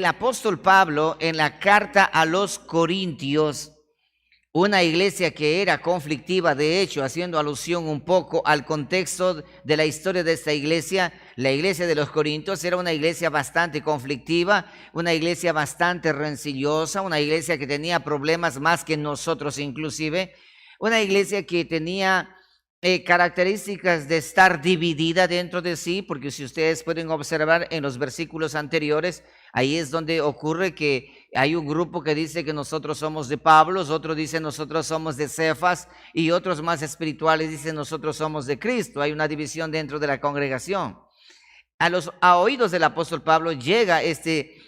apóstol Pablo en la carta a los Corintios, una iglesia que era conflictiva, de hecho, haciendo alusión un poco al contexto de la historia de esta iglesia, la iglesia de los Corintios era una iglesia bastante conflictiva, una iglesia bastante rencillosa, una iglesia que tenía problemas más que nosotros inclusive, una iglesia que tenía características de estar dividida dentro de sí, porque si ustedes pueden observar en los versículos anteriores, ahí es donde ocurre que hay un grupo que dice que nosotros somos de Pablo, otro dice nosotros somos de Cefas y otros más espirituales dicen nosotros somos de Cristo. Hay una división dentro de la congregación. A oídos del apóstol Pablo llega este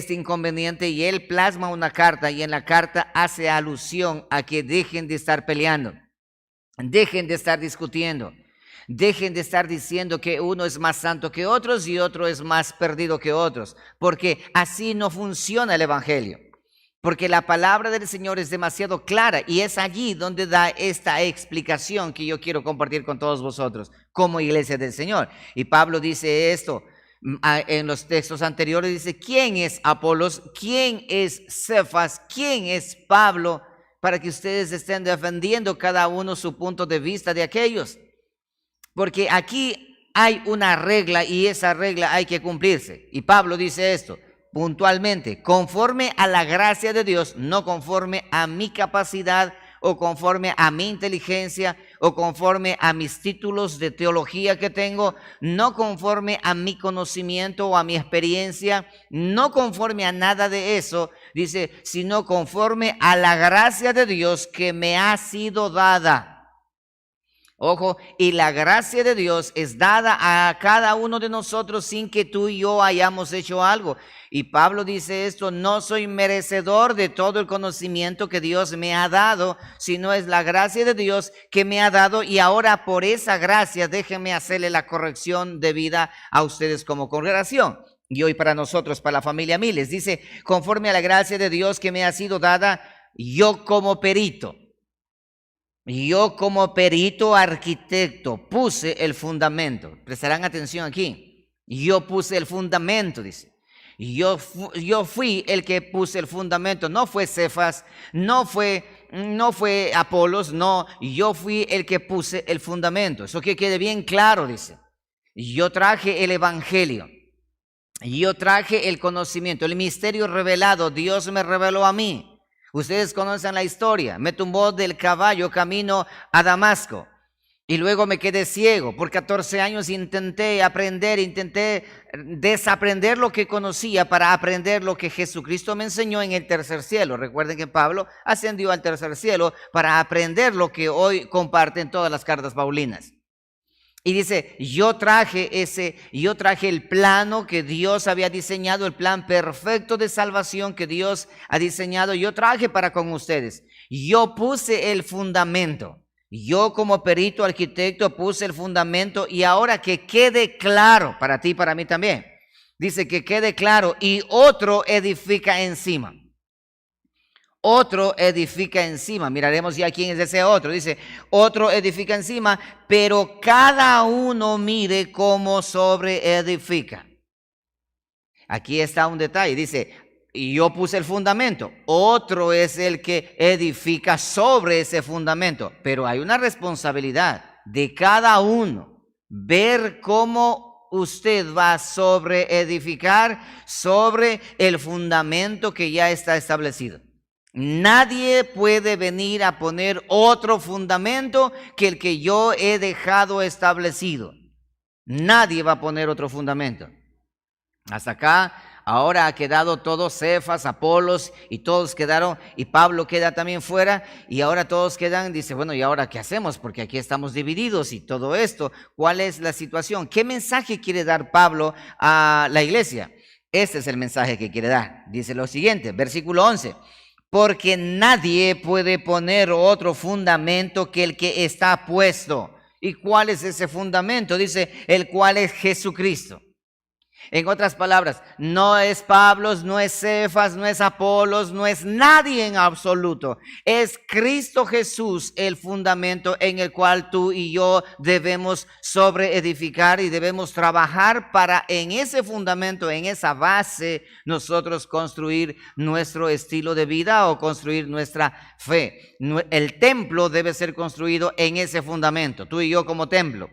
inconveniente y él plasma una carta y en la carta hace alusión a que dejen de estar peleando. Dejen de estar discutiendo, dejen de estar diciendo que uno es más santo que otros y otro es más perdido que otros, porque así no funciona el evangelio, porque la palabra del Señor es demasiado clara y es allí donde da esta explicación que yo quiero compartir con todos vosotros como iglesia del Señor. Y Pablo dice esto en los textos anteriores, dice, ¿quién es Apolos? ¿Quién es Cefas? ¿Quién es Pablo? Para que ustedes estén defendiendo cada uno su punto de vista de aquellos. Porque aquí hay una regla y esa regla hay que cumplirse. Y Pablo dice esto puntualmente, conforme a la gracia de Dios, no conforme a mi capacidad o conforme a mi inteligencia o conforme a mis títulos de teología que tengo, no conforme a mi conocimiento o a mi experiencia, no conforme a nada de eso, dice, sino conforme a la gracia de Dios que me ha sido dada. Ojo, y la gracia de Dios es dada a cada uno de nosotros sin que tú y yo hayamos hecho algo. Y Pablo dice esto, no soy merecedor de todo el conocimiento que Dios me ha dado, sino es la gracia de Dios que me ha dado y ahora por esa gracia déjenme hacerle la corrección debida a ustedes como congregación. Y hoy para nosotros, para la familia Miles, dice, conforme a la gracia de Dios que me ha sido dada, yo como perito arquitecto puse el fundamento. Prestarán atención aquí. Yo puse el fundamento, dice. Yo fui el que puse el fundamento. No fue Cefas, no fue Apolos, no. Yo fui el que puse el fundamento. Eso que quede bien claro, dice. Yo traje el evangelio. Yo traje el conocimiento, el misterio revelado. Dios me reveló a mí. Ustedes conocen la historia, me tumbó del caballo camino a Damasco y luego me quedé ciego. Por 14 años intenté desaprender lo que conocía para aprender lo que Jesucristo me enseñó en el tercer cielo. Recuerden que Pablo ascendió al tercer cielo para aprender lo que hoy comparten todas las cartas paulinas. Y dice, yo traje el plano que Dios había diseñado, el plan perfecto de salvación que Dios ha diseñado, yo traje para con ustedes. Yo puse el fundamento. Yo como perito arquitecto puse el fundamento y ahora que quede claro, para ti y para mí también, dice que quede claro y otro edifica encima. Otro edifica encima. Miraremos ya quién es ese otro. Dice, otro edifica encima, pero cada uno mire cómo sobre edifica. Aquí está un detalle. Dice, yo puse el fundamento. Otro es el que edifica sobre ese fundamento. Pero hay una responsabilidad de cada uno. Ver cómo usted va a sobre edificar sobre el fundamento que ya está establecido. Nadie puede venir a poner otro fundamento que el que yo he dejado establecido. Nadie va a poner otro fundamento. Hasta acá, ahora ha quedado todo Cefas, Apolos y todos quedaron, y Pablo queda también fuera, y ahora todos quedan, dice, bueno, ¿y ahora qué hacemos? Porque aquí estamos divididos y todo esto. ¿Cuál es la situación? ¿Qué mensaje quiere dar Pablo a la iglesia? Este es el mensaje que quiere dar. Dice lo siguiente, versículo 11. Porque nadie puede poner otro fundamento que el que está puesto. ¿Y cuál es ese fundamento? Dice, el cual es Jesucristo. En otras palabras, no es Pablo, no es Cefas, no es Apolos, no es nadie en absoluto. Es Cristo Jesús el fundamento en el cual tú y yo debemos sobreedificar y debemos trabajar para en ese fundamento, en esa base, nosotros construir nuestro estilo de vida o construir nuestra fe. El templo debe ser construido en ese fundamento, tú y yo como templo.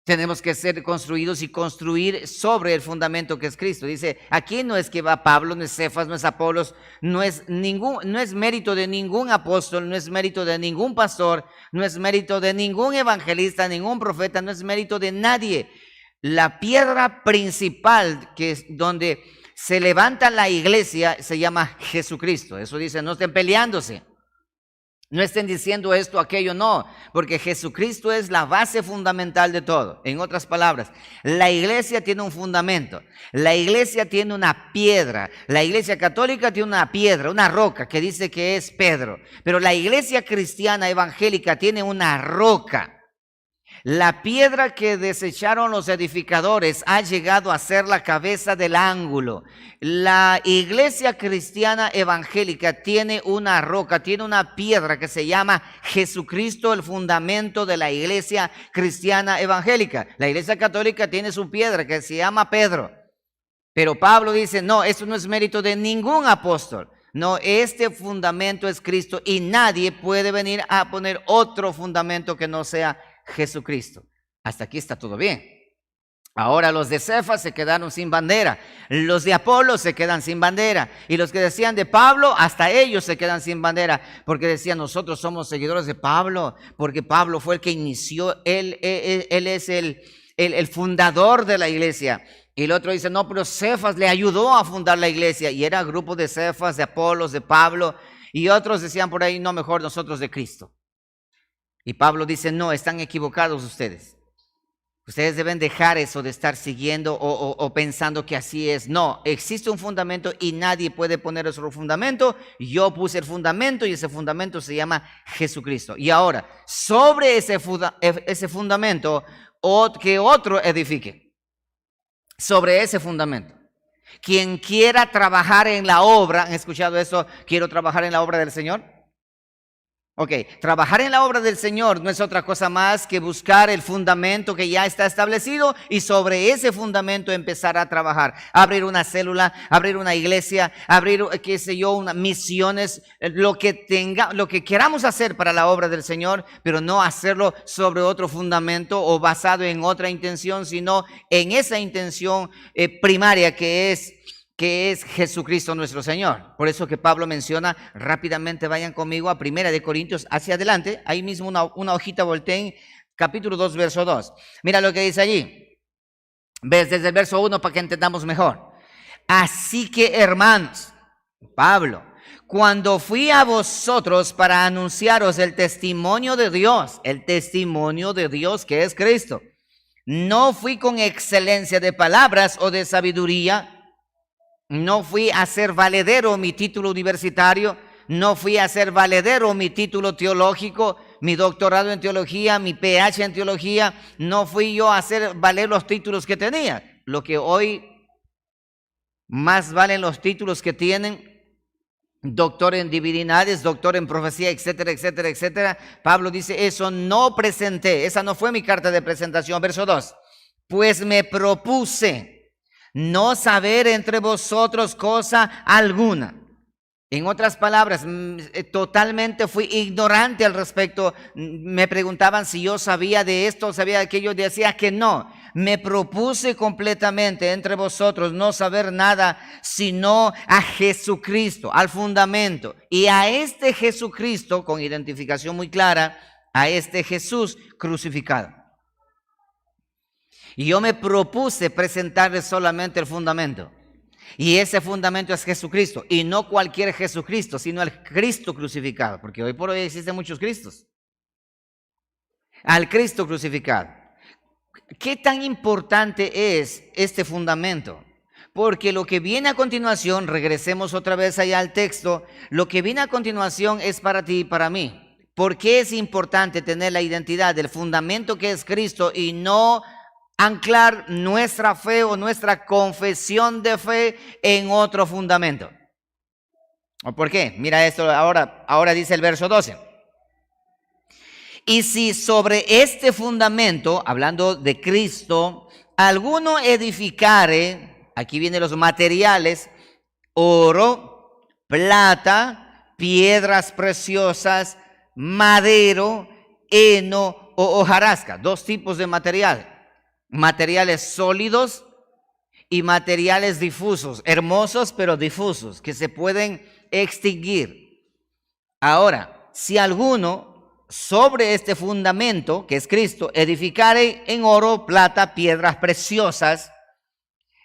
Tenemos que ser construidos y construir sobre el fundamento que es Cristo. Dice, aquí no es que va Pablo, no es Cefas, no es Apolos, no es mérito de ningún apóstol, no es mérito de ningún pastor, no es mérito de ningún evangelista, ningún profeta, no es mérito de nadie. La piedra principal que es donde se levanta la iglesia se llama Jesucristo. Eso dice, no estén peleándose. No estén diciendo esto, aquello, no, porque Jesucristo es la base fundamental de todo. En otras palabras, la iglesia tiene un fundamento, la iglesia tiene una piedra, la iglesia católica tiene una piedra, una roca que dice que es Pedro, pero la iglesia cristiana evangélica tiene una roca. La piedra que desecharon los edificadores ha llegado a ser la cabeza del ángulo. La iglesia cristiana evangélica tiene una roca, tiene una piedra que se llama Jesucristo, el fundamento de la iglesia cristiana evangélica. La iglesia católica tiene su piedra que se llama Pedro. Pero Pablo dice, no, esto no es mérito de ningún apóstol. No, este fundamento es Cristo y nadie puede venir a poner otro fundamento que no sea Jesucristo. Hasta aquí está todo bien. Ahora los de Cefas se quedaron sin bandera, los de Apolos se quedan sin bandera y los que decían de Pablo, hasta ellos se quedan sin bandera porque decían nosotros somos seguidores de Pablo, porque Pablo fue el que inició, él es el fundador de la iglesia. Y el otro dice, no, pero Cefas le ayudó a fundar la iglesia y era grupo de Cefas, de Apolos, de Pablo, y otros decían por ahí, no, mejor nosotros de Cristo. Y Pablo dice, no, están equivocados ustedes. Ustedes deben dejar eso de estar siguiendo o pensando que así es. No, existe un fundamento y nadie puede poner otro fundamento. Yo puse el fundamento y ese fundamento se llama Jesucristo. Y ahora, sobre ese fundamento, que otro edifique. Sobre ese fundamento. Quien quiera trabajar en la obra, ¿han escuchado eso? ¿Quiero trabajar en la obra del Señor? Ok, trabajar en la obra del Señor no es otra cosa más que buscar el fundamento que ya está establecido y sobre ese fundamento empezar a trabajar. Abrir una célula, abrir una iglesia, abrir, qué sé yo, misiones, lo que queramos hacer para la obra del Señor, pero no hacerlo sobre otro fundamento o basado en otra intención, sino en esa intención primaria que es Jesucristo nuestro Señor. Por eso que Pablo menciona, rápidamente vayan conmigo a 1 Corintios, hacia adelante, ahí mismo una hojita volteen, capítulo 2, verso 2. Mira lo que dice allí. Ves desde el verso 1 para que entendamos mejor. Así que, hermanos, Pablo, cuando fui a vosotros para anunciaros el testimonio de Dios que es Cristo, no fui con excelencia de palabras o de sabiduría. No fui a hacer valedero mi título universitario, no fui a hacer valedero mi título teológico, mi doctorado en teología, mi PH en teología, no fui yo a hacer valer los títulos que tenía. Lo que hoy más valen los títulos que tienen, doctor en divinidades, doctor en profecía, etcétera, etcétera, etcétera. Pablo dice, eso no presenté, esa no fue mi carta de presentación. Verso 2, pues me propuse no saber entre vosotros cosa alguna. En otras palabras, totalmente fui ignorante al respecto. Me preguntaban si yo sabía de esto, sabía de aquello, decía que no. Me propuse completamente entre vosotros no saber nada, sino a Jesucristo, al fundamento. Y a este Jesucristo, con identificación muy clara, a este Jesús crucificado. Y yo me propuse presentarles solamente el fundamento. Y ese fundamento es Jesucristo. Y no cualquier Jesucristo, sino el Cristo crucificado. Porque hoy por hoy existen muchos Cristos. Al Cristo crucificado. ¿Qué tan importante es este fundamento? Porque lo que viene a continuación, regresemos otra vez allá al texto, lo que viene a continuación es para ti y para mí. ¿Por qué es importante tener la identidad del fundamento que es Cristo y no anclar nuestra fe o nuestra confesión de fe en otro fundamento. ¿Por qué? Mira esto, ahora dice el verso 12. Y si sobre este fundamento, hablando de Cristo, alguno edificare, aquí vienen los materiales, oro, plata, piedras preciosas, madero, heno o hojarasca. Dos tipos de material. Materiales sólidos y materiales difusos, hermosos pero difusos, que se pueden extinguir. Ahora, si alguno sobre este fundamento, que es Cristo, edificare en oro, plata, piedras preciosas,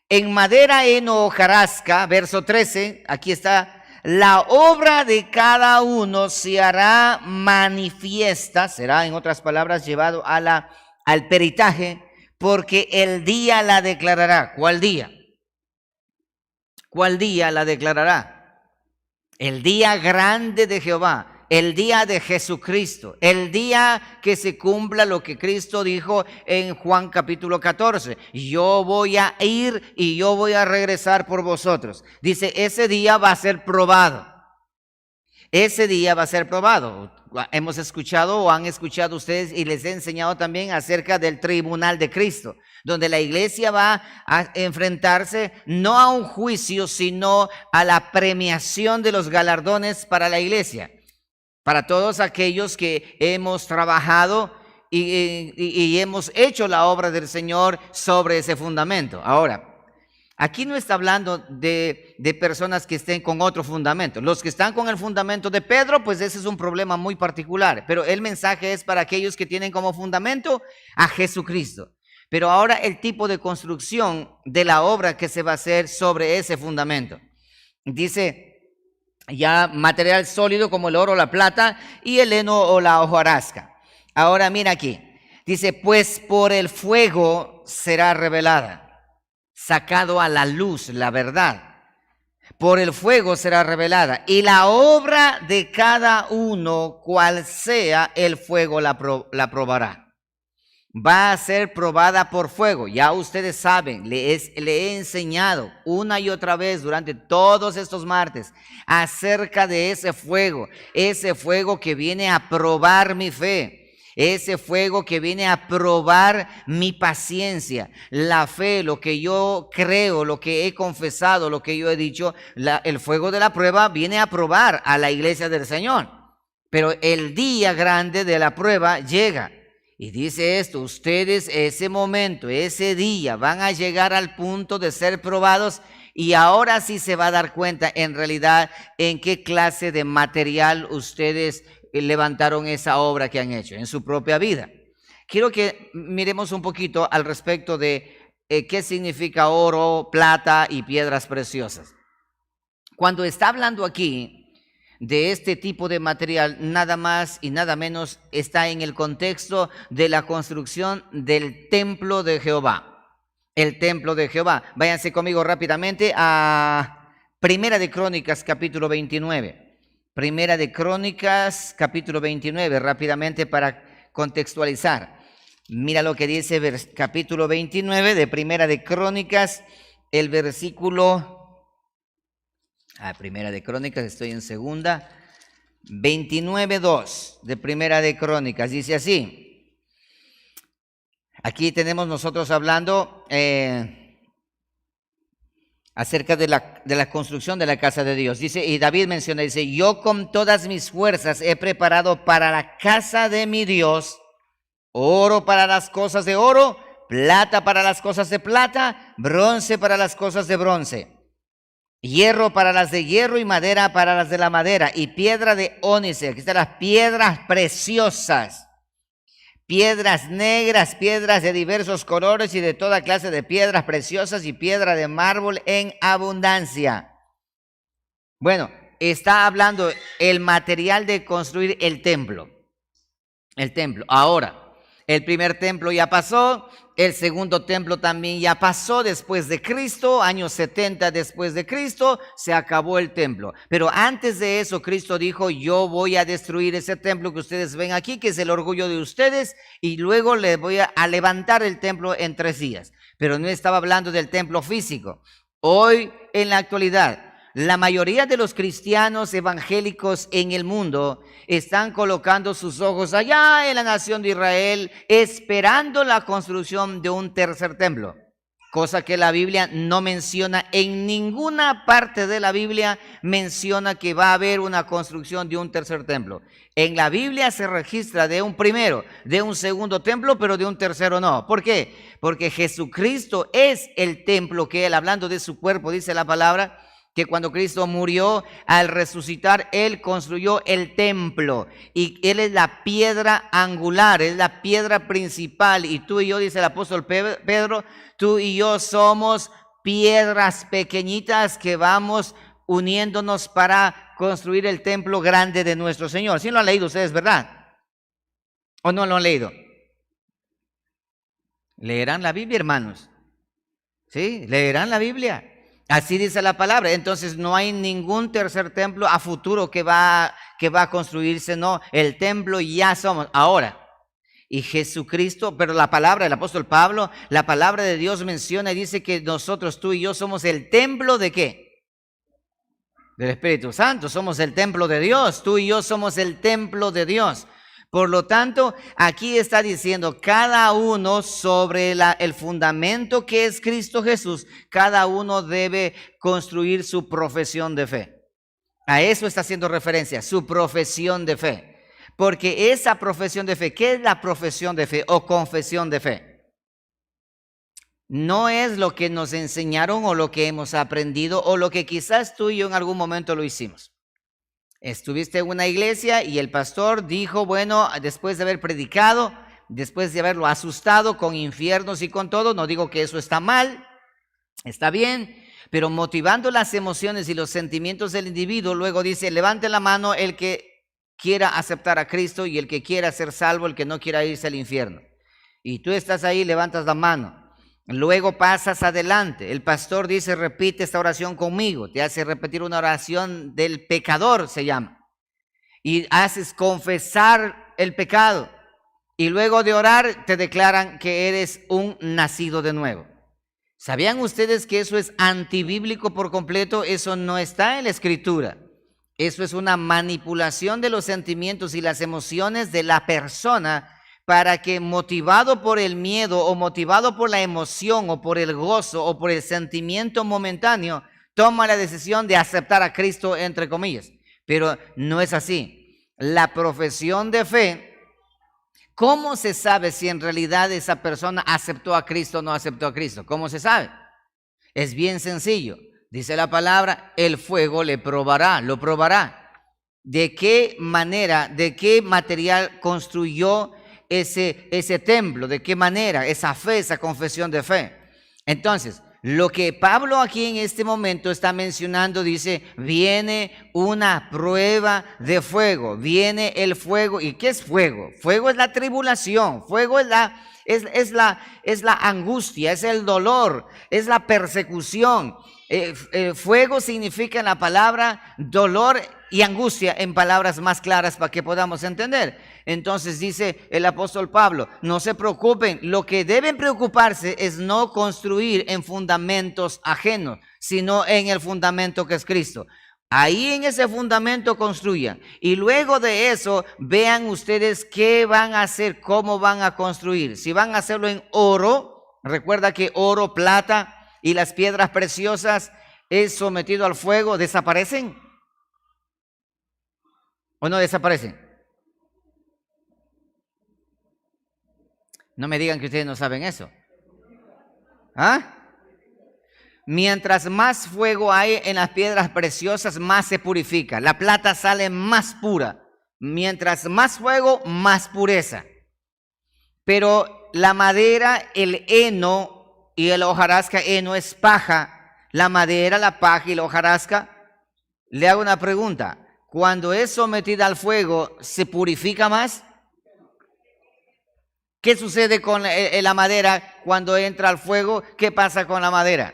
en madera, heno, hojarasca, verso 13, aquí está, la obra de cada uno se hará manifiesta, será en otras palabras llevado al peritaje, porque el día la declarará. ¿Cuál día? ¿Cuál día la declarará? El día grande de Jehová. El día de Jesucristo, el día que se cumpla lo que Cristo dijo en Juan capítulo 14. Yo voy a ir y yo voy a regresar por vosotros. Dice, ese día va a ser probado. Ese día va a ser probado. Hemos escuchado o han escuchado ustedes y les he enseñado también acerca del tribunal de Cristo, donde la iglesia va a enfrentarse no a un juicio, sino a la premiación de los galardones para la iglesia. Para todos aquellos que hemos trabajado y hemos hecho la obra del Señor sobre ese fundamento. Ahora, aquí no está hablando de personas que estén con otro fundamento. Los que están con el fundamento de Pedro, pues ese es un problema muy particular. Pero el mensaje es para aquellos que tienen como fundamento a Jesucristo. Pero ahora el tipo de construcción de la obra que se va a hacer sobre ese fundamento. Dice, ya material sólido como el oro, la plata y el heno o la hojarasca. Ahora mira aquí, dice, pues por el fuego será revelada, sacado a la luz la verdad. Por el fuego será revelada y la obra de cada uno, cual sea el fuego, la probará. Va a ser probada por fuego. Ya ustedes saben, le he enseñado una y otra vez durante todos estos martes acerca de ese fuego que viene a probar mi fe, ese fuego que viene a probar mi paciencia, la fe, lo que yo creo, lo que he confesado, lo que yo he dicho. El fuego de la prueba viene a probar a la iglesia del Señor, pero el día grande de la prueba llega. Y dice esto, ustedes ese momento, ese día van a llegar al punto de ser probados y ahora sí se va a dar cuenta en realidad en qué clase de material ustedes levantaron esa obra que han hecho en su propia vida. Quiero que miremos un poquito al respecto de qué significa oro, plata y piedras preciosas. Cuando está hablando aquí de este tipo de material, nada más y nada menos está en el contexto de la construcción del templo de Jehová. El templo de Jehová. Váyanse conmigo rápidamente a Primera de Crónicas, capítulo 29. Primera de Crónicas, capítulo 29, rápidamente para contextualizar. Mira lo que dice capítulo 29 de Primera de Crónicas, el versículo... Primera de Crónicas, estoy en segunda, 29:2 de Primera de Crónicas, dice así. Aquí tenemos nosotros hablando acerca de la construcción de la casa de Dios. Dice, y David menciona, dice, yo con todas mis fuerzas he preparado para la casa de mi Dios, oro para las cosas de oro, plata para las cosas de plata, bronce para las cosas de bronce. Hierro para las de hierro y madera para las de la madera y piedra de ónice. Aquí están las piedras preciosas, piedras negras, piedras de diversos colores y de toda clase de piedras preciosas y piedra de mármol en abundancia. Bueno, está hablando el material de construir el templo. El templo. Ahora, El primer templo ya pasó, el segundo templo también ya pasó después de Cristo, años 70 después de Cristo, se acabó el templo. Pero antes de eso, Cristo dijo, yo voy a destruir ese templo que ustedes ven aquí, que es el orgullo de ustedes, y luego les voy a levantar el templo en 3 días. Pero no estaba hablando del templo físico. Hoy, en la actualidad, la mayoría de los cristianos evangélicos en el mundo están colocando sus ojos allá en la nación de Israel, esperando la construcción de un tercer templo, cosa que la Biblia no menciona. En ninguna parte de la Biblia menciona que va a haber una construcción de un tercer templo. En la Biblia se registra de un primero, de un segundo templo, pero de un tercero no. ¿Por qué? Porque Jesucristo es el templo que Él, hablando de su cuerpo, dice la palabra, que cuando Cristo murió, al resucitar, Él construyó el templo. Y Él es la piedra angular, es la piedra principal. Y tú y yo, dice el apóstol Pedro, tú y yo somos piedras pequeñitas que vamos uniéndonos para construir el templo grande de nuestro Señor. ¿Sí lo han leído ustedes, verdad? ¿O no lo han leído? Leerán la Biblia, hermanos. ¿Sí? Leerán la Biblia. Así dice la palabra. Entonces no hay ningún tercer templo a futuro que va a construirse. No, el templo ya somos ahora. Y Jesucristo, pero la palabra del apóstol Pablo, la palabra de Dios menciona y dice que nosotros, tú y yo, somos el templo ¿de qué? Del Espíritu Santo. Somos el templo de Dios. Tú y yo somos el templo de Dios. Por lo tanto, aquí está diciendo cada uno sobre el fundamento que es Cristo Jesús, cada uno debe construir su profesión de fe. A eso está haciendo referencia, su profesión de fe. Porque esa profesión de fe, ¿qué es la profesión de fe o confesión de fe? No es lo que nos enseñaron o lo que hemos aprendido o lo que quizás tú y yo en algún momento lo hicimos. Estuviste en una iglesia y el pastor dijo, bueno, después de haber predicado, después de haberlo asustado con infiernos y con todo, no digo que eso está mal, está bien, pero motivando las emociones y los sentimientos del individuo, luego dice, levante la mano el que quiera aceptar a Cristo y el que quiera ser salvo, el que no quiera irse al infierno. Y tú estás ahí, levantas la mano. Luego pasas adelante, el pastor dice, repite esta oración conmigo, te hace repetir una oración del pecador, se llama, y haces confesar el pecado, y luego de orar te declaran que eres un nacido de nuevo. ¿Sabían ustedes que eso es antibíblico por completo? Eso no está en la Escritura. Eso es una manipulación de los sentimientos y las emociones de la persona, para que motivado por el miedo o motivado por la emoción o por el gozo o por el sentimiento momentáneo, toma la decisión de aceptar a Cristo, entre comillas. Pero no es así. La profesión de fe, ¿cómo se sabe si en realidad esa persona aceptó a Cristo o no aceptó a Cristo? ¿Cómo se sabe? Es bien sencillo. Dice la palabra, el fuego le probará, lo probará. ¿De qué manera, de qué material construyó ese templo? ¿De qué manera? Esa fe, esa confesión de fe. Entonces, lo que Pablo aquí en este momento está mencionando, dice, viene una prueba de fuego, viene el fuego. ¿Y qué es fuego? Fuego es la tribulación, fuego es la angustia, es el dolor, es la persecución. Fuego significa en la palabra dolor y angustia, en palabras más claras para que podamos entender. Entonces dice el apóstol Pablo, no se preocupen, lo que deben preocuparse es no construir en fundamentos ajenos, sino en el fundamento que es Cristo. Ahí en ese fundamento construyan, y luego de eso vean ustedes qué van a hacer, cómo van a construir. Si van a hacerlo en oro, recuerda que oro, plata y las piedras preciosas es sometido al fuego, ¿desaparecen? ¿O no desaparecen? No me digan que ustedes no saben eso. ¿Ah? Mientras más fuego hay en las piedras preciosas, más se purifica. La plata sale más pura. Mientras más fuego, más pureza. Pero la madera, el heno y el hojarasca, heno es paja. La madera, la paja y la hojarasca. Le hago una pregunta. Cuando es sometida al fuego, ¿se purifica más? ¿Qué sucede con la madera cuando entra al fuego? ¿Qué pasa con la madera?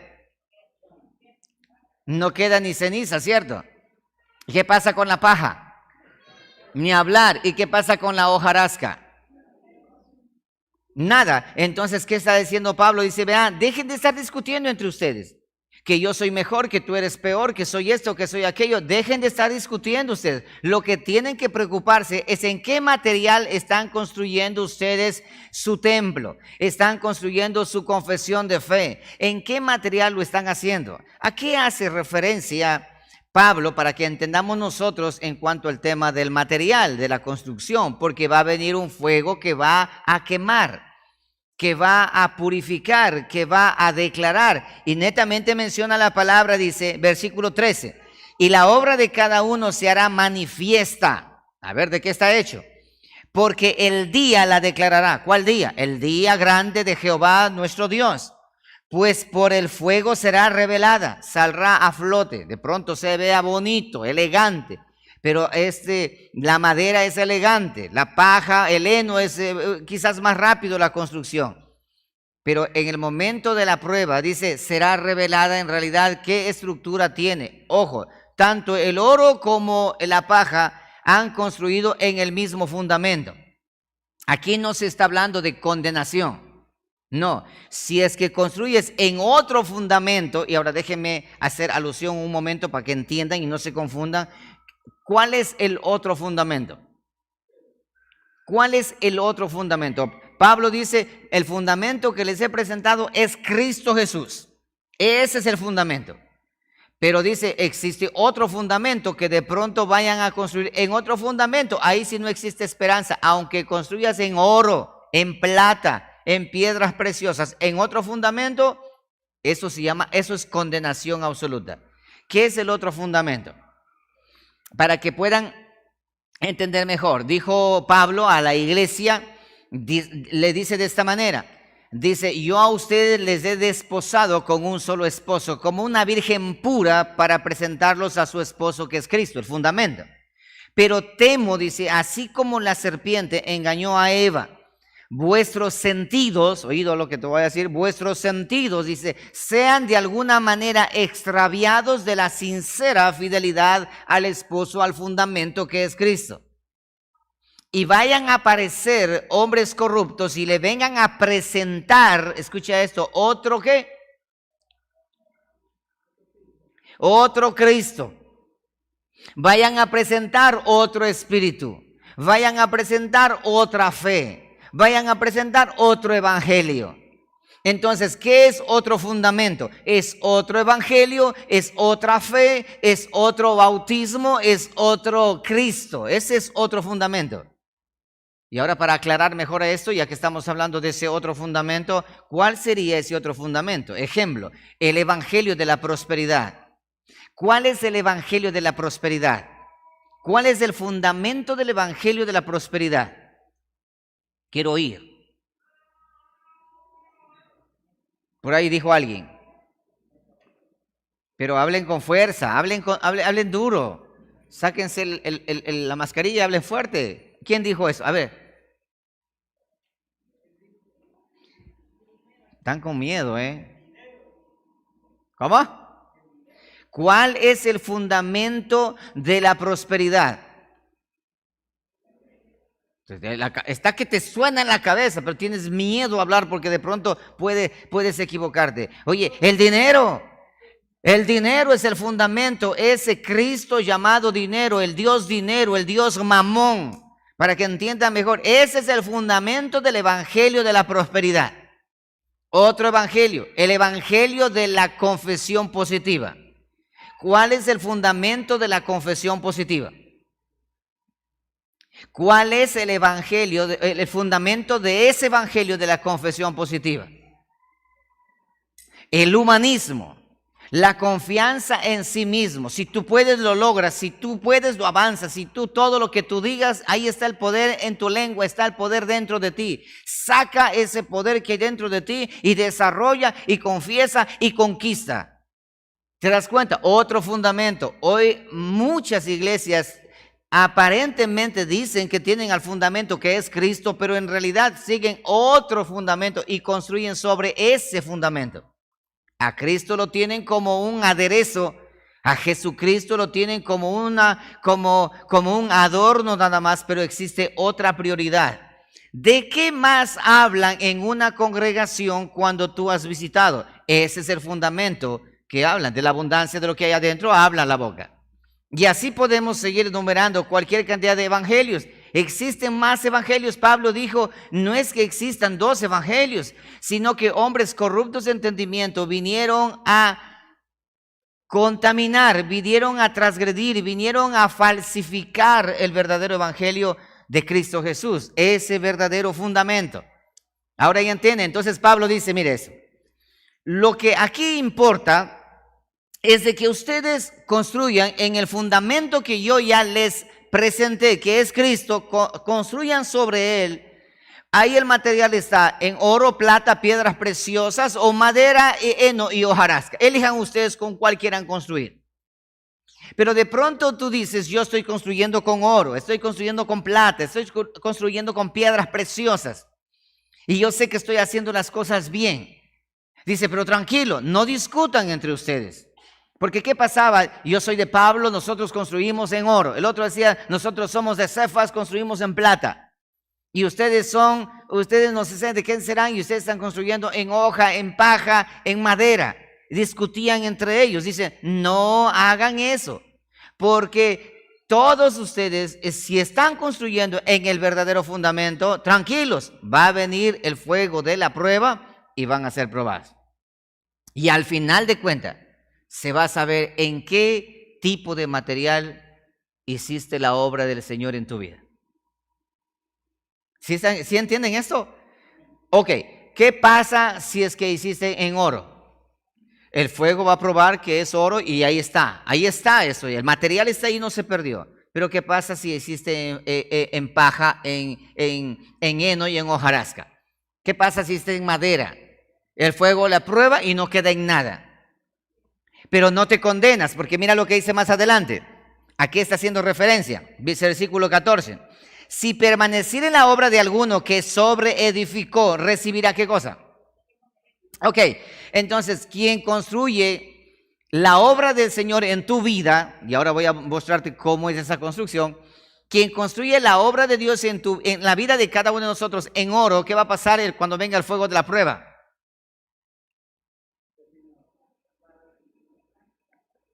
No queda ni ceniza, ¿cierto? ¿Qué pasa con la paja? Ni hablar. ¿Y qué pasa con la hojarasca? Nada. Entonces, ¿qué está diciendo Pablo? Dice, vean, dejen de estar discutiendo entre ustedes. Que yo soy mejor, que tú eres peor, que soy esto, que soy aquello. Dejen de estar discutiendo ustedes. Lo que tienen que preocuparse es en qué material están construyendo ustedes su templo. Están construyendo su confesión de fe. ¿En qué material lo están haciendo? ¿A qué hace referencia Pablo para que entendamos nosotros en cuanto al tema del material, de la construcción? Porque va a venir un fuego que va a quemar, que va a purificar, que va a declarar. Y netamente menciona la palabra, dice, versículo 13, y la obra de cada uno se hará manifiesta. A ver, ¿de qué está hecho? Porque el día la declarará. ¿Cuál día? El día grande de Jehová nuestro Dios. Pues por el fuego será revelada, saldrá a flote. De pronto se vea bonito, elegante. Pero la madera es elegante, la paja, el heno es quizás más rápido la construcción. Pero en el momento de la prueba, dice, será revelada en realidad qué estructura tiene. Ojo, tanto el oro como la paja han construido en el mismo fundamento. Aquí no se está hablando de condenación. No, si es que construyes en otro fundamento, y ahora déjenme hacer alusión un momento para que entiendan y no se confundan. ¿Cuál es el otro fundamento? ¿Cuál es el otro fundamento? Pablo dice, el fundamento que les he presentado es Cristo Jesús. Ese es el fundamento. Pero dice, existe otro fundamento que de pronto vayan a construir en otro fundamento. Ahí sí no existe esperanza, aunque construyas en oro, en plata, en piedras preciosas, en otro fundamento, eso es condenación absoluta. ¿Qué es el otro fundamento? Para que puedan entender mejor, dijo Pablo a la iglesia, le dice de esta manera, dice, yo a ustedes les he desposado con un solo esposo, como una virgen pura para presentarlos a su esposo que es Cristo, el fundamento. Pero temo, dice, así como la serpiente engañó a Eva, vuestros sentidos, oído lo que te voy a decir, vuestros sentidos, dice, sean de alguna manera extraviados de la sincera fidelidad al esposo, al fundamento que es Cristo. Y vayan a aparecer hombres corruptos y le vengan a presentar, escucha esto, ¿otro qué? Otro Cristo. Vayan a presentar otro espíritu. Vayan a presentar otra fe. Vayan a presentar otro evangelio. Entonces, ¿qué es otro fundamento? Es otro evangelio, es otra fe, es otro bautismo, es otro Cristo. Ese es otro fundamento. Y ahora, para aclarar mejor esto, ya que estamos hablando de ese otro fundamento, ¿cuál sería ese otro fundamento? Ejemplo, el evangelio de la prosperidad. ¿Cuál es el evangelio de la prosperidad? ¿Cuál es el fundamento del evangelio de la prosperidad? Quiero oír. Por ahí dijo alguien. Pero hablen con fuerza, hablen duro. Sáquense la mascarilla y hablen fuerte. ¿Quién dijo eso? A ver. Están con miedo, ¿eh? ¿Cómo? ¿Cuál es el fundamento de la prosperidad? Está que te suena en la cabeza, pero tienes miedo a hablar porque de pronto puedes equivocarte. Oye, el dinero es el fundamento, ese Cristo llamado dinero, el Dios mamón, para que entiendan mejor, ese es el fundamento del evangelio de la prosperidad. Otro evangelio, el evangelio de la confesión positiva. ¿Cuál es el fundamento de la confesión positiva? ¿Cuál es el evangelio, el fundamento de ese evangelio de la confesión positiva? El humanismo, la confianza en sí mismo. Si tú puedes, lo logras. Si tú puedes, lo avanzas. Si tú todo lo que tú digas, ahí está el poder en tu lengua, está el poder dentro de ti. Saca ese poder que hay dentro de ti y desarrolla y confiesa y conquista. ¿Te das cuenta? Otro fundamento. Hoy muchas iglesias aparentemente dicen que tienen al fundamento que es Cristo, pero en realidad siguen otro fundamento y construyen sobre ese fundamento. A Cristo lo tienen como un aderezo, a Jesucristo lo tienen como un adorno nada más, pero existe otra prioridad. ¿De qué más hablan en una congregación cuando tú has visitado? Ese es el fundamento que hablan, de la abundancia de lo que hay adentro, habla la boca. Y así podemos seguir enumerando cualquier cantidad de evangelios. Existen más evangelios. Pablo dijo, no es que existan 2 evangelios, sino que hombres corruptos de entendimiento vinieron a contaminar, vinieron a transgredir, vinieron a falsificar el verdadero evangelio de Cristo Jesús, ese verdadero fundamento. Ahora ya entienden. Entonces Pablo dice, mire eso, lo que aquí importa es de que ustedes construyan en el fundamento que yo ya les presenté, que es Cristo, construyan sobre él. Ahí el material está en oro, plata, piedras preciosas o madera, heno y hojarasca. Elijan ustedes con cuál quieran construir. Pero de pronto tú dices, yo estoy construyendo con oro, estoy construyendo con plata, estoy construyendo con piedras preciosas. Y yo sé que estoy haciendo las cosas bien. Dice, pero tranquilo, no discutan entre ustedes. Porque ¿qué pasaba? Yo soy de Pablo, nosotros construimos en oro. El otro decía, nosotros somos de Cefas, construimos en plata. Y ustedes no sé de qué serán, y ustedes están construyendo en hoja, en paja, en madera. Discutían entre ellos. Dicen, no hagan eso. Porque todos ustedes, si están construyendo en el verdadero fundamento, tranquilos, va a venir el fuego de la prueba y van a ser probados. Y al final de cuentas, se va a saber en qué tipo de material hiciste la obra del Señor en tu vida. ¿Sí entienden esto? Ok, ¿qué pasa si es que hiciste en oro? El fuego va a probar que es oro y ahí está eso, y el material está ahí, no se perdió. Pero ¿qué pasa si hiciste en paja, en heno y en hojarasca? ¿Qué pasa si hiciste en madera? El fuego la prueba y no queda en nada. Pero no te condenas, porque mira lo que dice más adelante. Aquí está haciendo referencia, versículo 14. Si permaneciere en la obra de alguno que sobreedificó, ¿recibirá qué cosa? Ok, entonces, quien construye la obra del Señor en tu vida, y ahora voy a mostrarte cómo es esa construcción, quien construye la obra de Dios en la vida de cada uno de nosotros en oro, ¿qué va a pasar cuando venga el fuego de la prueba?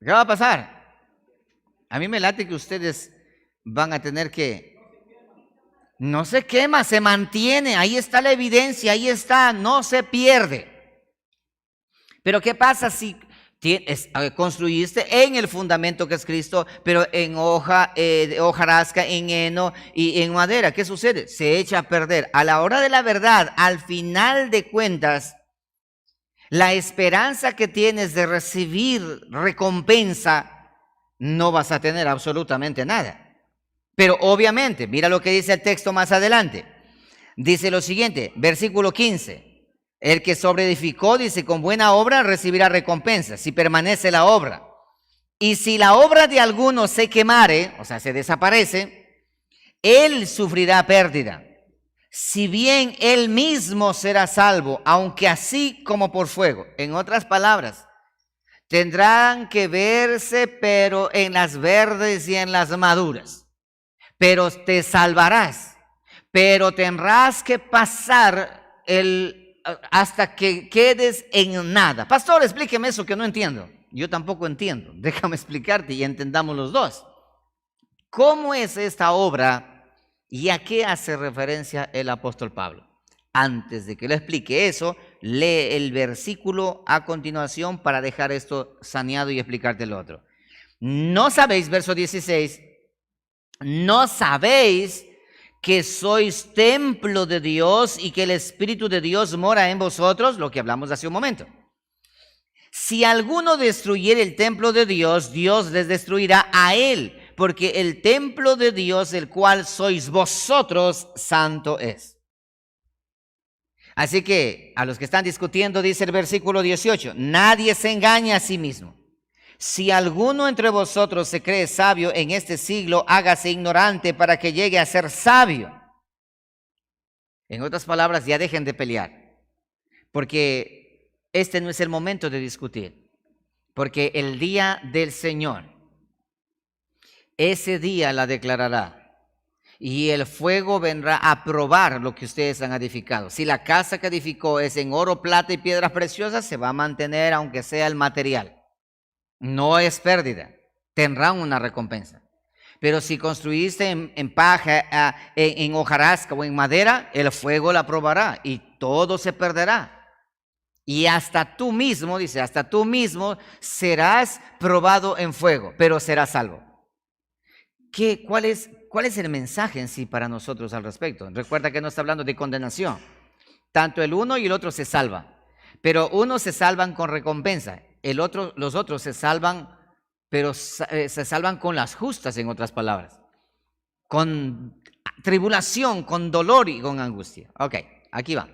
¿Qué va a pasar? A mí me late que ustedes van a tener que... No se quema, se mantiene, ahí está la evidencia, ahí está, no se pierde. Pero ¿qué pasa si construiste en el fundamento que es Cristo, pero en hojarasca, en heno y en madera? ¿Qué sucede? Se echa a perder. A la hora de la verdad, al final de cuentas, la esperanza que tienes de recibir recompensa, no vas a tener absolutamente nada. Pero obviamente, mira lo que dice el texto más adelante. Dice lo siguiente, versículo 15. El que sobreedificó, dice, con buena obra recibirá recompensa, si permanece la obra. Y si la obra de alguno se quemare, o sea, se desaparece, él sufrirá pérdida. Si bien él mismo será salvo, aunque así como por fuego. En otras palabras, tendrán que verse, pero en las verdes y en las maduras. Pero te salvarás, pero tendrás que pasar hasta que quedes en nada. Pastor, explíqueme eso que no entiendo. Yo tampoco entiendo. Déjame explicarte y entendamos los dos. ¿Cómo es esta obra y a qué hace referencia el apóstol Pablo? Antes de que le explique eso, lee el versículo a continuación para dejar esto saneado y explicarte el otro. No sabéis, verso 16, ¿no sabéis que sois templo de Dios y que el Espíritu de Dios mora en vosotros? Lo que hablamos hace un momento. Si alguno destruyere el templo de Dios, Dios les destruirá a él, porque el templo de Dios, el cual sois vosotros, santo es. Así que a los que están discutiendo, dice el versículo 18, nadie se engaña a sí mismo. Si alguno entre vosotros se cree sabio en este siglo, hágase ignorante para que llegue a ser sabio. En otras palabras, ya dejen de pelear, porque este no es el momento de discutir, porque el día del Señor, ese día la declarará. Y el fuego vendrá a probar lo que ustedes han edificado. Si la casa que edificó es en oro, plata y piedras preciosas, se va a mantener aunque sea el material. No es pérdida, tendrán una recompensa. Pero si construiste en paja, en hojarasca o en madera, el fuego la probará y todo se perderá. Y hasta tú mismo, dice, hasta tú mismo serás probado en fuego, pero serás salvo. ¿Cuál es el mensaje en sí para nosotros al respecto? Recuerda que no está hablando de condenación. Tanto el uno y el otro se salvan, pero unos se salvan con recompensa, los otros se salvan, pero se salvan con las justas, en otras palabras, con tribulación, con dolor y con angustia. Ok, aquí va.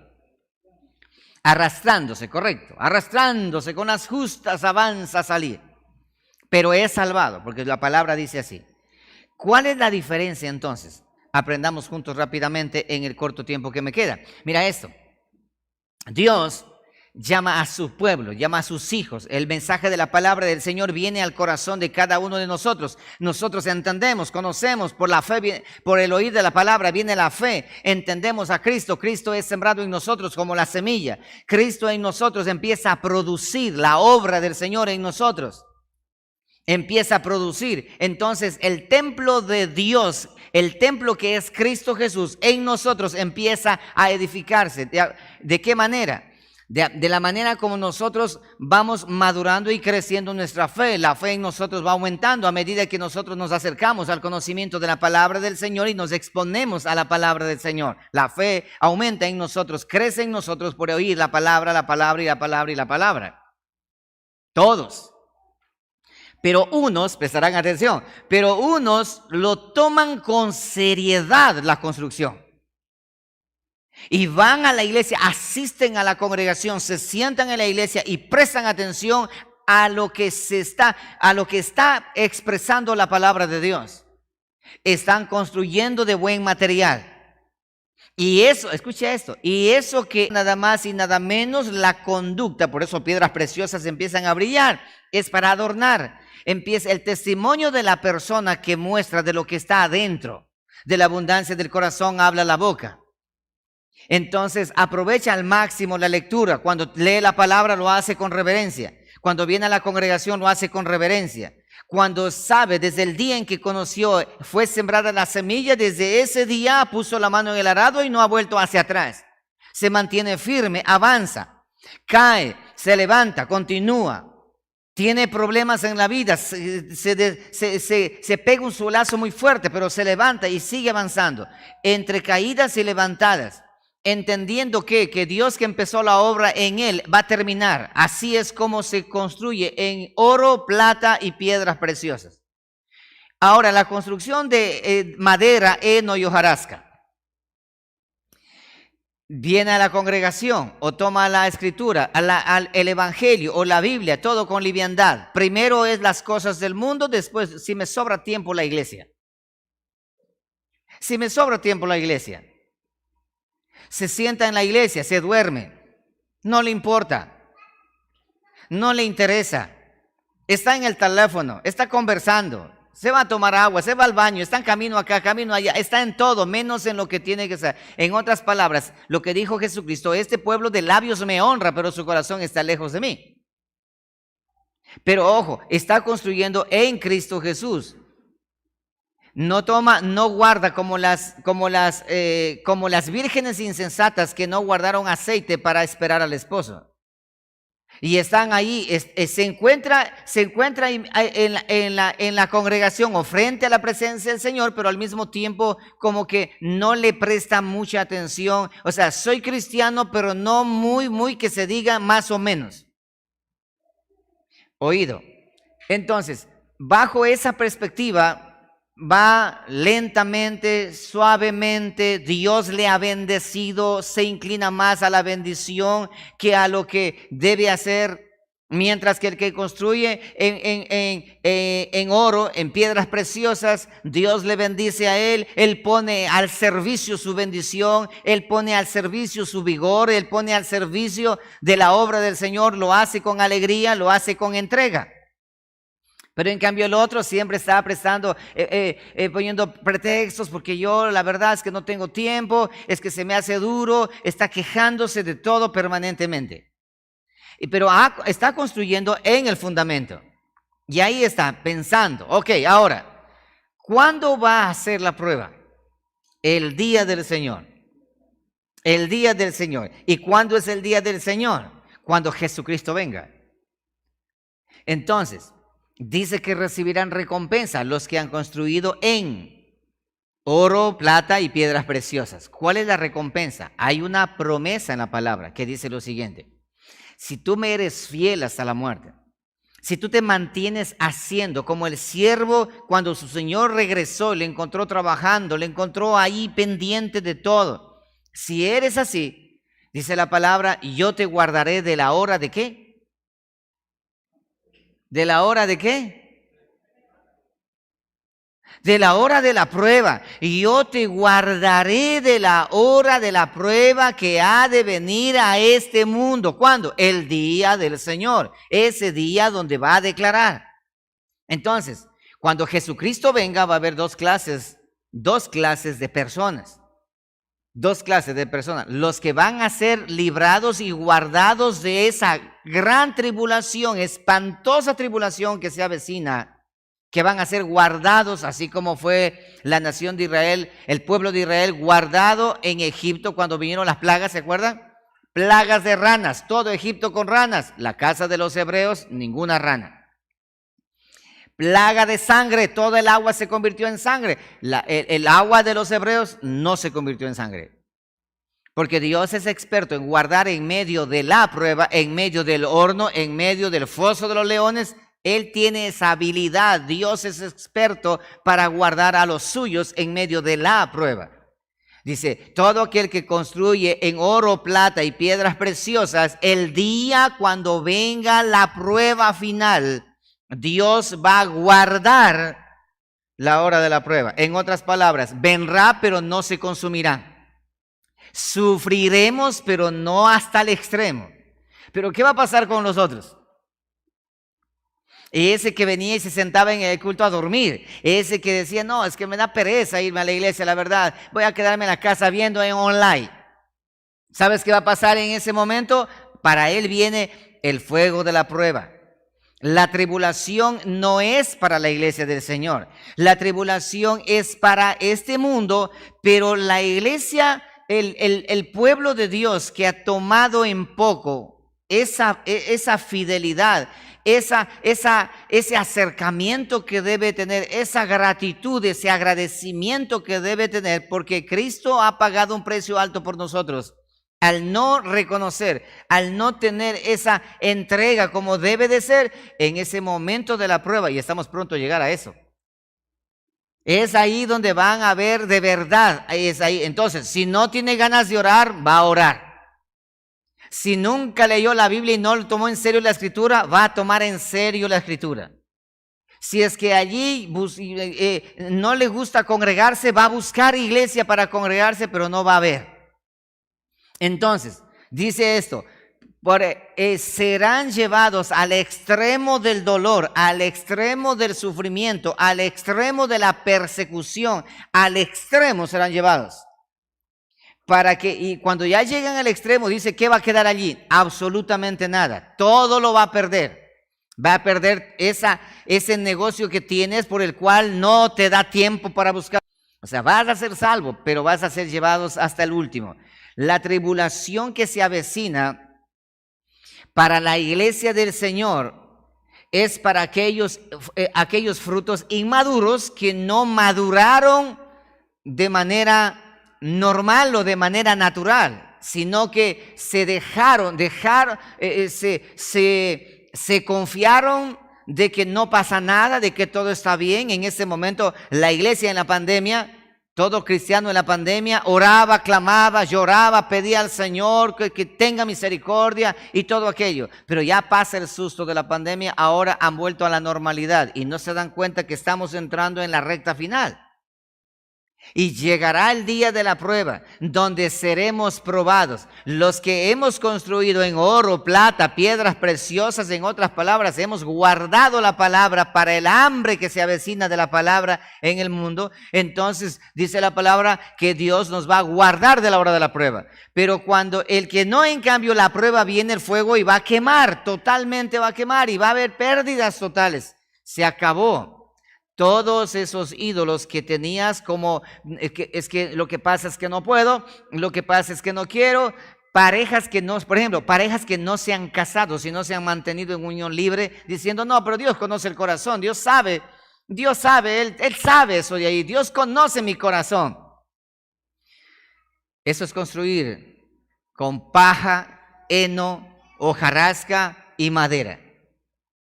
Arrastrándose, correcto, arrastrándose con las justas avanza a salir, pero es salvado, porque la palabra dice así. ¿Cuál es la diferencia entonces? Aprendamos juntos rápidamente en el corto tiempo que me queda. Mira esto. Dios llama a su pueblo, llama a sus hijos. El mensaje de la palabra del Señor viene al corazón de cada uno de nosotros. Nosotros entendemos, conocemos, por la fe, por el oír de la palabra viene la fe. Entendemos a Cristo. Cristo es sembrado en nosotros como la semilla. Cristo en nosotros empieza a producir la obra del Señor en nosotros. Empieza a producir. Entonces el templo de Dios, el templo que es Cristo Jesús en nosotros empieza a edificarse. ¿De qué manera? De la manera como nosotros vamos madurando y creciendo nuestra fe. La fe en nosotros va aumentando a medida que nosotros nos acercamos al conocimiento de la palabra del Señor y nos exponemos a la palabra del Señor. La fe aumenta en nosotros, crece en nosotros por oír la palabra y la palabra y la palabra. Todos. Pero unos, prestarán atención, pero unos lo toman con seriedad la construcción. Y van a la iglesia, asisten a la congregación, se sientan en la iglesia y prestan atención a lo que está expresando la palabra de Dios. Están construyendo de buen material. Y eso, escucha esto, y eso que nada más y nada menos la conducta, por eso piedras preciosas empiezan a brillar, es para adornar. Empieza el testimonio de la persona que muestra de lo que está adentro. De la abundancia del corazón habla la boca. Entonces aprovecha al máximo la lectura. Cuando lee la palabra lo hace con reverencia. Cuando viene a la congregación lo hace con reverencia. Cuando sabe, desde el día en que conoció, fue sembrada la semilla, desde ese día puso la mano en el arado y no ha vuelto hacia atrás. Se mantiene firme, avanza, cae, se levanta, continúa. Tiene problemas en la vida, se pega un solazo muy fuerte, pero se levanta y sigue avanzando. Entre caídas y levantadas, entendiendo que Dios que empezó la obra en él va a terminar. Así es como se construye en oro, plata y piedras preciosas. Ahora, la construcción de madera, heno y hojarasca. Viene a la congregación o toma la escritura, el evangelio o la Biblia, todo con liviandad. Primero es las cosas del mundo, después, si me sobra tiempo, la iglesia. Si me sobra tiempo, la iglesia. Se sienta en la iglesia, se duerme, no le importa, no le interesa. Está en el teléfono, está conversando. Se va a tomar agua, se va al baño, está en camino acá, camino allá, está en todo, menos en lo que tiene que ser. En otras palabras, lo que dijo Jesucristo, este pueblo de labios me honra, pero su corazón está lejos de mí. Pero ojo, está construyendo en Cristo Jesús. No guarda como las vírgenes insensatas que no guardaron aceite para esperar al esposo. Y están ahí, se encuentra en la congregación o frente a la presencia del Señor, pero al mismo tiempo como que no le presta mucha atención. O sea, soy cristiano, pero no muy que se diga más o menos. Oído. Entonces, bajo esa perspectiva, va lentamente, suavemente, Dios le ha bendecido, se inclina más a la bendición que a lo que debe hacer. Mientras que el que construye en oro, en piedras preciosas, Dios le bendice a él. Él pone al servicio su bendición, él pone al servicio su vigor, él pone al servicio de la obra del Señor, lo hace con alegría, lo hace con entrega. Pero en cambio el otro siempre está poniendo pretextos, porque yo la verdad es que no tengo tiempo, es que se me hace duro, está quejándose de todo permanentemente. Pero está construyendo en el fundamento. Y ahí está pensando, ok, ahora, ¿cuándo va a ser la prueba? El día del Señor. El día del Señor. ¿Y cuándo es el día del Señor? Cuando Jesucristo venga. Entonces, dice que recibirán recompensa los que han construido en oro, plata y piedras preciosas. ¿Cuál es la recompensa? Hay una promesa en la palabra que dice lo siguiente: si tú me eres fiel hasta la muerte, si tú te mantienes haciendo como el siervo cuando su señor regresó, le encontró trabajando, le encontró ahí pendiente de todo. Si eres así, dice la palabra, yo te guardaré de la hora de ¿qué? ¿De la hora de qué? De la hora de la prueba. Y yo te guardaré de la hora de la prueba que ha de venir a este mundo. ¿Cuándo? El día del Señor. Ese día donde va a declarar. Entonces, cuando Jesucristo venga, va a haber dos clases de personas. Dos clases de personas. Los que van a ser librados y guardados de esa gran tribulación, espantosa tribulación que se avecina, que van a ser guardados, así como fue la nación de Israel, el pueblo de Israel guardado en Egipto cuando vinieron las plagas, ¿se acuerdan? Plagas de ranas, todo Egipto con ranas. La casa de los hebreos, ninguna rana. Plaga de sangre, todo el agua se convirtió en sangre. El agua de los hebreos no se convirtió en sangre. Porque Dios es experto en guardar en medio de la prueba, en medio del horno, en medio del foso de los leones. Él tiene esa habilidad. Dios es experto para guardar a los suyos en medio de la prueba. Dice, todo aquel que construye en oro, plata y piedras preciosas, el día cuando venga la prueba final, Dios va a guardar la hora de la prueba. En otras palabras, vendrá pero no se consumirá. Sufriremos pero no hasta el extremo. Pero ¿qué va a pasar con nosotros? Ese que venía y se sentaba en el culto a dormir. Ese que decía, no, es que me da pereza irme a la iglesia, la verdad. Voy a quedarme en la casa viendo en online. ¿Sabes qué va a pasar en ese momento? Para él viene el fuego de la prueba. La tribulación no es para la iglesia del Señor. La tribulación es para este mundo, pero la iglesia, el pueblo de Dios que ha tomado en poco esa fidelidad, ese acercamiento que debe tener, esa gratitud, ese agradecimiento que debe tener, porque Cristo ha pagado un precio alto por nosotros. Al no reconocer, al no tener esa entrega como debe de ser, en ese momento de la prueba, y estamos pronto a llegar a eso, es ahí donde van a ver de verdad, es ahí. Entonces, si no tiene ganas de orar, va a orar. Si nunca leyó la Biblia y no tomó en serio la Escritura, va a tomar en serio la Escritura. Si es que allí no le gusta congregarse, va a buscar iglesia para congregarse, pero no va a haber. Entonces, dice esto, serán llevados al extremo del dolor, al extremo del sufrimiento, al extremo de la persecución, al extremo serán llevados. Y cuando ya llegan al extremo, dice, ¿qué va a quedar allí? Absolutamente nada. Todo lo va a perder. Va a perder ese negocio que tienes por el cual no te da tiempo para buscar. O sea, vas a ser salvo, pero vas a ser llevados hasta el último. La tribulación que se avecina para la iglesia del Señor es para aquellos frutos inmaduros que no maduraron de manera normal o de manera natural, sino que se se confiaron de que no pasa nada, de que todo está bien. En ese momento la iglesia en la pandemia Todo cristiano en la pandemia oraba, clamaba, lloraba, pedía al Señor que tenga misericordia y todo aquello. Pero ya pasa el susto de la pandemia, ahora han vuelto a la normalidad y no se dan cuenta que estamos entrando en la recta final. Y llegará el día de la prueba, donde seremos probados. Los que hemos construido en oro, plata, piedras preciosas, en otras palabras, hemos guardado la palabra para el hambre que se avecina de la palabra en el mundo. Entonces dice la palabra que Dios nos va a guardar de la hora de la prueba. Pero cuando el que no, en cambio, la prueba, viene el fuego y va a quemar, totalmente va a quemar y va a haber pérdidas totales. Se acabó. Todos esos ídolos que tenías como, es que lo que pasa es que no puedo, lo que pasa es que no quiero, parejas que no, por ejemplo, parejas que no se han casado, sino se han mantenido en unión libre, diciendo, no, pero Dios conoce el corazón, Dios sabe, Él sabe eso de ahí, Dios conoce mi corazón. Eso es construir con paja, heno, hojarasca y madera.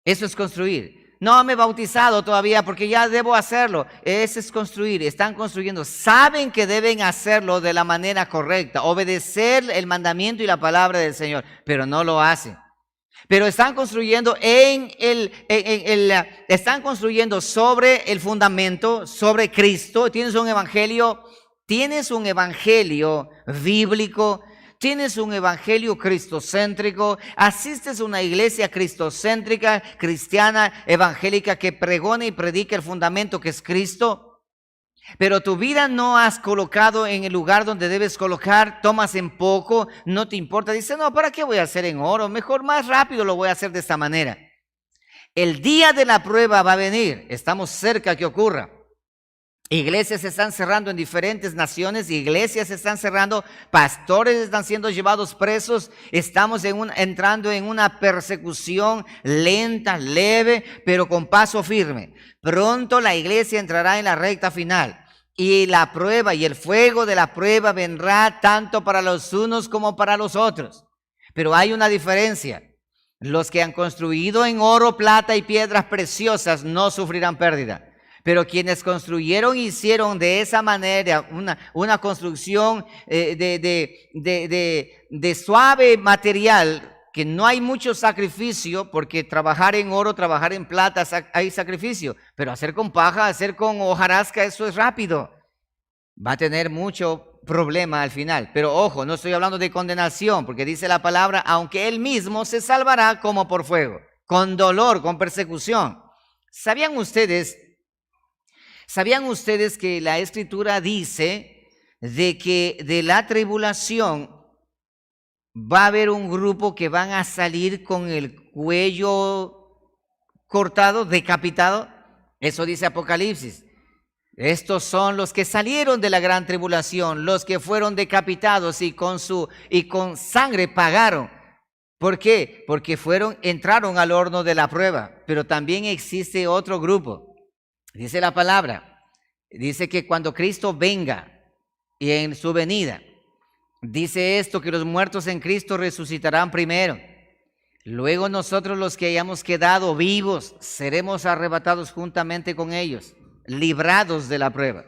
Eso es construir. No me he bautizado todavía porque ya debo hacerlo. Ese es construir. Están construyendo. Saben que deben hacerlo de la manera correcta. Obedecer el mandamiento y la palabra del Señor. Pero no lo hacen. Pero están construyendo están construyendo sobre el fundamento, sobre Cristo. Tienes un evangelio bíblico. Tienes un evangelio cristocéntrico, asistes a una iglesia cristocéntrica, cristiana, evangélica, que pregona y predica el fundamento que es Cristo, pero tu vida no has colocado en el lugar donde debes colocar, tomas en poco, no te importa, dices, no, ¿para qué voy a hacer en oro? Mejor más rápido lo voy a hacer de esta manera. El día de la prueba va a venir, estamos cerca que ocurra. Iglesias se están cerrando en diferentes naciones, iglesias se están cerrando, pastores están siendo llevados presos, estamos entrando en una persecución lenta, leve, pero con paso firme. Pronto la iglesia entrará en la recta final y la prueba y el fuego de la prueba vendrá tanto para los unos como para los otros. Pero hay una diferencia. Los que han construido en oro, plata y piedras preciosas no sufrirán pérdida. Pero quienes construyeron, hicieron de esa manera una construcción de suave material, que no hay mucho sacrificio, porque trabajar en oro, trabajar en plata, hay sacrificio. Pero hacer con paja, hacer con hojarasca, eso es rápido. Va a tener mucho problema al final. Pero ojo, no estoy hablando de condenación, porque dice la palabra, aunque él mismo se salvará como por fuego, con dolor, con persecución. ¿Sabían ustedes que la Escritura dice de que de la tribulación va a haber un grupo que van a salir con el cuello cortado, decapitado? Eso dice Apocalipsis. Estos son los que salieron de la gran tribulación, los que fueron decapitados y con sangre pagaron. ¿Por qué? Porque entraron al horno de la prueba. Pero también existe otro grupo. Dice la palabra, dice que cuando Cristo venga y en su venida, dice esto, que los muertos en Cristo resucitarán primero. Luego nosotros, los que hayamos quedado vivos, seremos arrebatados juntamente con ellos, librados de la prueba.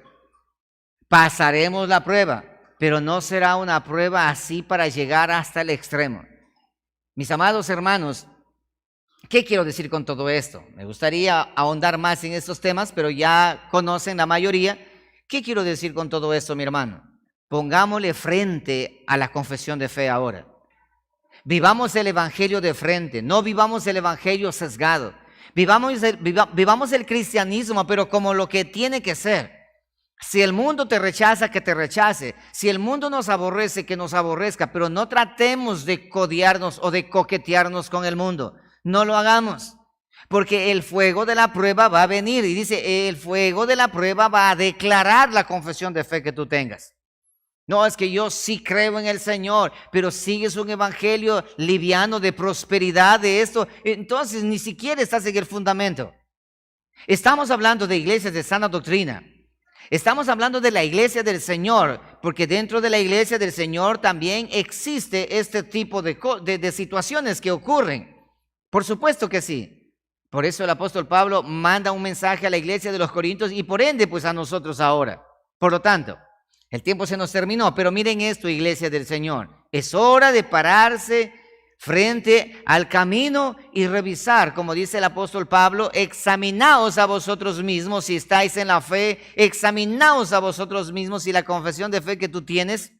Pasaremos la prueba, pero no será una prueba así para llegar hasta el extremo. Mis amados hermanos, ¿qué quiero decir con todo esto? Me gustaría ahondar más en estos temas, pero ya conocen la mayoría. ¿Qué quiero decir con todo esto, mi hermano? Pongámosle frente a la confesión de fe ahora. Vivamos el evangelio de frente, no vivamos el evangelio sesgado. Vivamos el cristianismo, pero como lo que tiene que ser. Si el mundo te rechaza, que te rechace. Si el mundo nos aborrece, que nos aborrezca. Pero no tratemos de codearnos o de coquetearnos con el mundo. No lo hagamos, porque el fuego de la prueba va a venir. Y dice, el fuego de la prueba va a declarar la confesión de fe que tú tengas. No, es que yo sí creo en el Señor, pero sigues un evangelio liviano de prosperidad, de esto. Entonces ni siquiera estás en el fundamento. Estamos hablando de iglesias de sana doctrina. Estamos hablando de la iglesia del Señor, porque dentro de la iglesia del Señor también existe este tipo de situaciones que ocurren. Por supuesto que sí. Por eso el apóstol Pablo manda un mensaje a la iglesia de los Corintios y por ende pues a nosotros ahora. Por lo tanto, el tiempo se nos terminó, pero miren esto, iglesia del Señor. Es hora de pararse frente al camino y revisar, como dice el apóstol Pablo, examinaos a vosotros mismos si estáis en la fe, examinaos a vosotros mismos si la confesión de fe que tú tienes,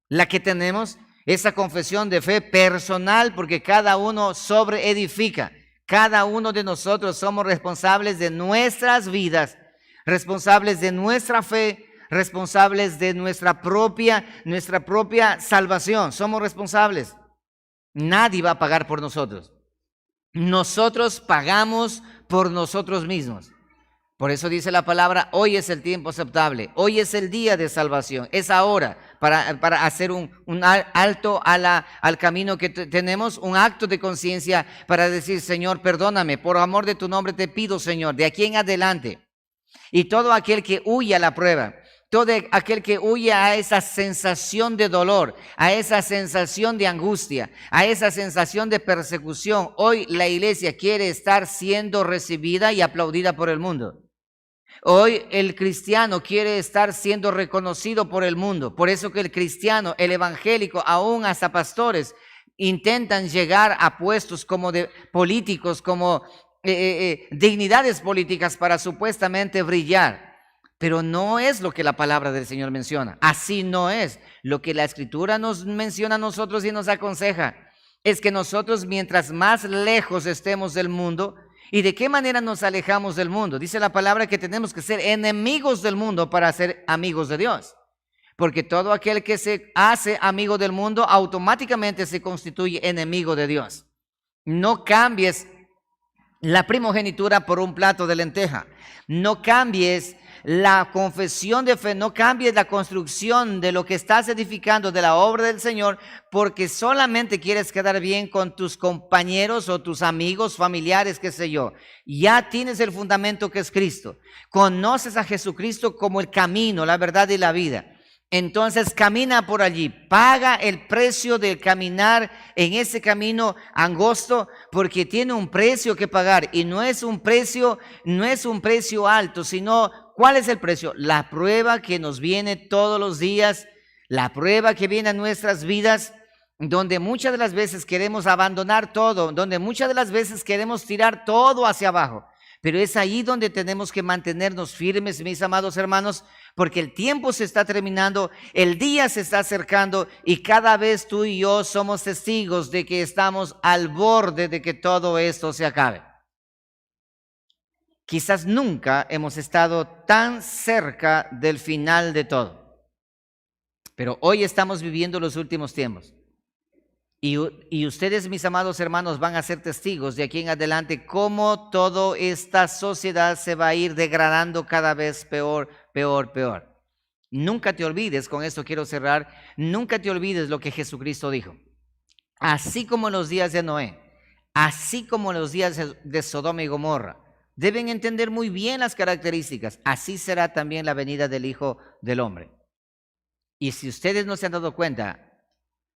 la que tenemos, esa confesión de fe personal, porque cada uno sobreedifica. Cada uno de nosotros somos responsables de nuestras vidas, responsables de nuestra fe, responsables de nuestra propia salvación. Somos responsables. Nadie va a pagar por nosotros. Nosotros pagamos por nosotros mismos. Por eso dice la palabra, hoy es el tiempo aceptable, hoy es el día de salvación, es ahora para hacer un alto al camino que tenemos, un acto de conciencia para decir, Señor, perdóname, por amor de tu nombre te pido, Señor, de aquí en adelante. Y todo aquel que huye a la prueba, todo aquel que huye a esa sensación de dolor, a esa sensación de angustia, a esa sensación de persecución, hoy la iglesia quiere estar siendo recibida y aplaudida por el mundo. Hoy el cristiano quiere estar siendo reconocido por el mundo. Por eso que el cristiano, el evangélico, aún hasta pastores, intentan llegar a puestos como de políticos, como dignidades políticas para supuestamente brillar. Pero no es lo que la palabra del Señor menciona. Así no es. Lo que la Escritura nos menciona a nosotros y nos aconseja es que nosotros, mientras más lejos estemos del mundo, ¿y de qué manera nos alejamos del mundo? Dice la palabra que tenemos que ser enemigos del mundo para ser amigos de Dios. Porque todo aquel que se hace amigo del mundo automáticamente se constituye enemigo de Dios. No cambies la primogenitura por un plato de lenteja. No cambies la confesión de fe, no cambies la construcción de lo que estás edificando de la obra del Señor porque solamente quieres quedar bien con tus compañeros o tus amigos, familiares, qué sé yo. Ya tienes el fundamento que es Cristo. Conoces a Jesucristo como el camino, la verdad y la vida. Entonces camina por allí, paga el precio de caminar en ese camino angosto porque tiene un precio que pagar y no es un precio alto, sino ¿cuál es el precio? La prueba que nos viene todos los días, la prueba que viene a nuestras vidas, donde muchas de las veces queremos abandonar todo, donde muchas de las veces queremos tirar todo hacia abajo. Pero es ahí donde tenemos que mantenernos firmes, mis amados hermanos, porque el tiempo se está terminando, el día se está acercando y cada vez tú y yo somos testigos de que estamos al borde de que todo esto se acabe. Quizás nunca hemos estado tan cerca del final de todo, pero hoy estamos viviendo los últimos tiempos. Y ustedes, mis amados hermanos, van a ser testigos de aquí en adelante cómo toda esta sociedad se va a ir degradando cada vez peor. Nunca te olvides, con esto quiero cerrar, nunca te olvides lo que Jesucristo dijo. Así como en los días de Noé, así como en los días de Sodoma y Gomorra, deben entender muy bien las características. Así será también la venida del Hijo del Hombre. Y si ustedes no se han dado cuenta,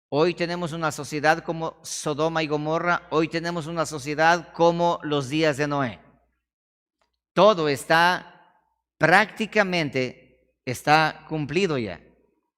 hoy tenemos una sociedad como Sodoma y Gomorra, hoy tenemos una sociedad como los días de Noé. Todo prácticamente está cumplido ya.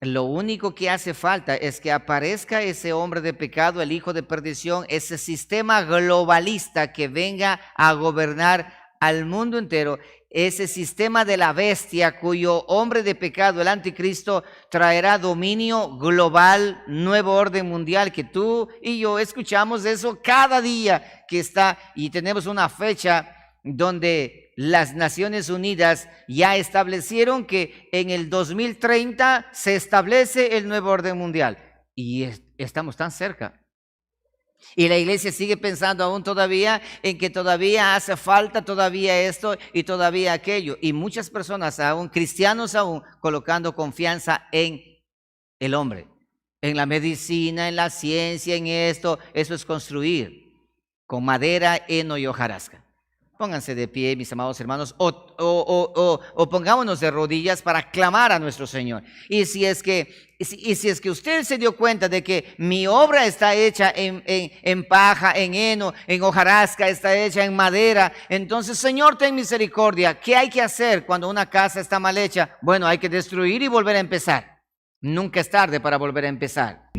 Lo único que hace falta es que aparezca ese hombre de pecado, el hijo de perdición, ese sistema globalista que venga a gobernar al mundo entero, ese sistema de la bestia cuyo hombre de pecado, el anticristo, traerá dominio global, nuevo orden mundial, que tú y yo escuchamos eso cada día que está, y tenemos una fecha donde las Naciones Unidas ya establecieron que en el 2030 se establece el nuevo orden mundial, y estamos tan cerca. Y la iglesia sigue pensando aún todavía en que todavía hace falta todavía esto y todavía aquello. Y muchas personas aún, cristianos aún, colocando confianza en el hombre, en la medicina, en la ciencia, en esto. Eso es construir con madera, heno y hojarasca. Pónganse de pie, mis amados hermanos, o pongámonos de rodillas para clamar a nuestro Señor. Y si es que usted se dio cuenta de que mi obra está hecha en paja, en heno, en hojarasca, está hecha en madera, entonces, Señor, ten misericordia. ¿Qué hay que hacer cuando una casa está mal hecha? Bueno, hay que destruir y volver a empezar. Nunca es tarde para volver a empezar.